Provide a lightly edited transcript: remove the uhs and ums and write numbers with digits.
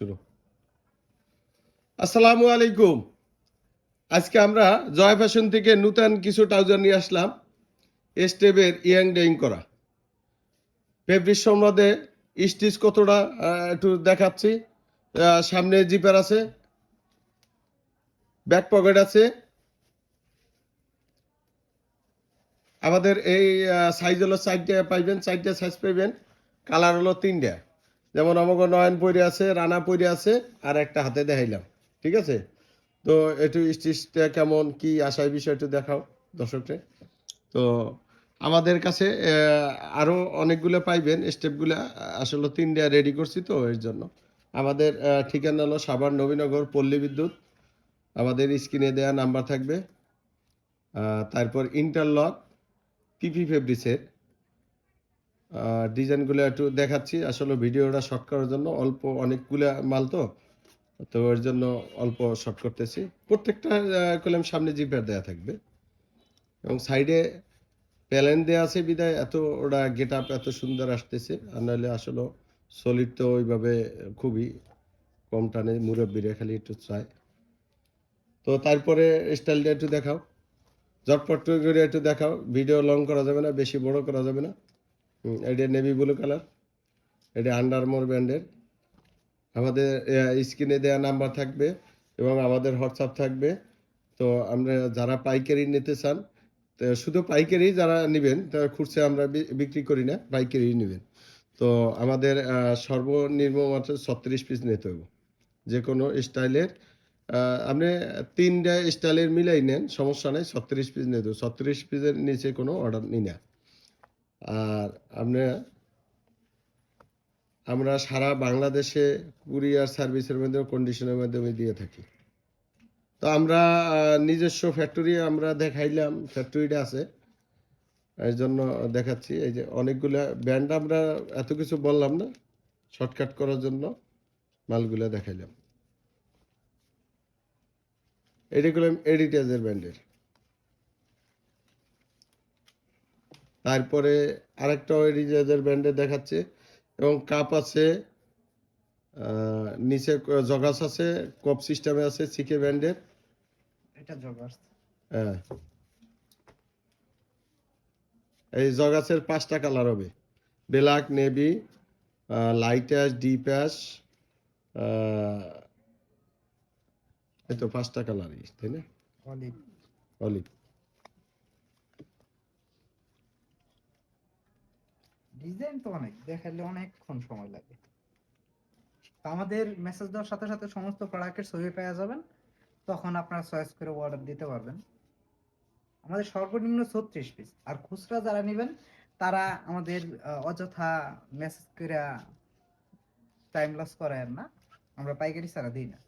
শুরু। আসসালামু আলাইকুম। আজকে আমরা জয় ফ্যাশন থেকে নতুন কিছু ট্রাউজার নিয়ে আসলাম। স্টেপের ইয়াং ডেইং করা ফেব্রিক সম্বন্ধে স্টিচ কতটা একটু দেখাচ্ছি। সামনে জিপার আছে, ব্যাক পকেট আছে। আমাদের এই সাইজ হলো 4টা পাইবেন, 4টা সাইজ পাইবেন। কালার হলো 3টা, যেমন আমাকে নয়ন পরে আছে, রানা পরে আছে, আর একটা হাতে দেখাইলাম। ঠিক আছে, তো একটু স্টিচটা কেমন কি আশায় বিষয় একটু দেখাও দর্শককে। তো আমাদের কাছে আরও অনেকগুলো পাইবেন। স্টেপগুলো আসলে 3টা রেডি করছি, তো এর জন্য আমাদের ঠিকানা হলো সাভার নবীনগর পল্লী বিদ্যুৎ। আমাদের স্ক্রিনে দেওয়া নাম্বার থাকবে। তারপর ইন্টারলক পিপি ফেব্রিক্সের ডিজাইনগুলো একটু দেখাচ্ছি। আসলে ভিডিওটা শর্ট করার জন্য অল্প অনেকগুলো মাল, তো তো এর জন্য অল্প শর্ট করতেছি। প্রত্যেকটা কলম সামনে জিপার দেওয়া থাকবে এবং সাইডে প্যালেন দেওয়া আছে বিদায় এত ওরা গেট আপ এত সুন্দর আসতেছে। আর নাহলে আসলে সলিড তো ওইভাবে খুবই কম টানে, মুরব্বীরা খালি একটু চায়। তো তারপরে স্টাইলটা একটু দেখাও, ঝটপট করে একটু দেখাও। ভিডিও লং করা যাবে না, বেশি বড় করা যাবে না। এটা নেভি ব্লু কালার, এটা আন্ডার আর্মার ব্র্যান্ডের। আমাদের স্ক্রিনে দেওয়া নাম্বার থাকবে এবং আমাদের হোয়াটসঅ্যাপ থাকবে। তো আমরা যারা পাইকারি নিতে চান, তো শুধু পাইকারি যারা নেবেন, তারা খুচরা আমরা বিক্রি করি না, পাইকারি নেবেন। তো আমাদের সর্বনিম্ন মাত্র 36 পিস নিতে হবে। যে কোনো স্টাইলের আপনি 3টা স্টাইলের মিলাই নেন, সমস্যা নেই। 36 পিস নিতে হবে, 36 পিসের নিচে কোনো অর্ডার নিই না। আর আমরা সারা বাংলাদেশে কুরিয়ার সার্ভিসের মাধ্যমে, কন্ডিশনের মাধ্যমে দিয়ে থাকি। তো আমরা নিজস্ব ফ্যাক্টরি আমরা দেখাইলাম, ফ্যাক্টরিটা আছে, এই জন্য দেখাচ্ছি। এই যে অনেকগুলা ব্র্যান্ড, আমরা এত কিছু বললাম না, শর্টকাট করার জন্য মালগুলা দেখাইলাম। এইগুলো এডিটাজের ব্র্যান্ডের। তারপরে আরেকটা এডিটাজের ব্র্যান্ডের দেখাচ্ছে এবং কাপ আছে, নিচে জগাস আছে, কপ সিস্টেমে আছে, সিকে ব্র্যান্ডের। এটা জগার্স। হ্যাঁ, এই জগাসের 5টা কালার হবে, black, navy, light ash, deep ash. এই তো 5টা কালারই, তাই না? অলিভ। অলিভ। ডিজাইন তো অনেক, দেখালে অনেকক্ষণ সময় লাগে। আমাদের মেসেজ দেওয়ার সাথে সাথে সমস্ত প্রোডাক্টের ছবি পেয়ে যাবেন, তখন আপনারা চয়েস করে অর্ডার দিতে পারবেন। আমাদের সর্বনিম্ন 36 পিস। আর খুচরা যারা নেবেন তারা আমাদের অযথা মেসেজ করে টাইম লস করেন না, আমরা পাইকারি ছাড়া দিই না।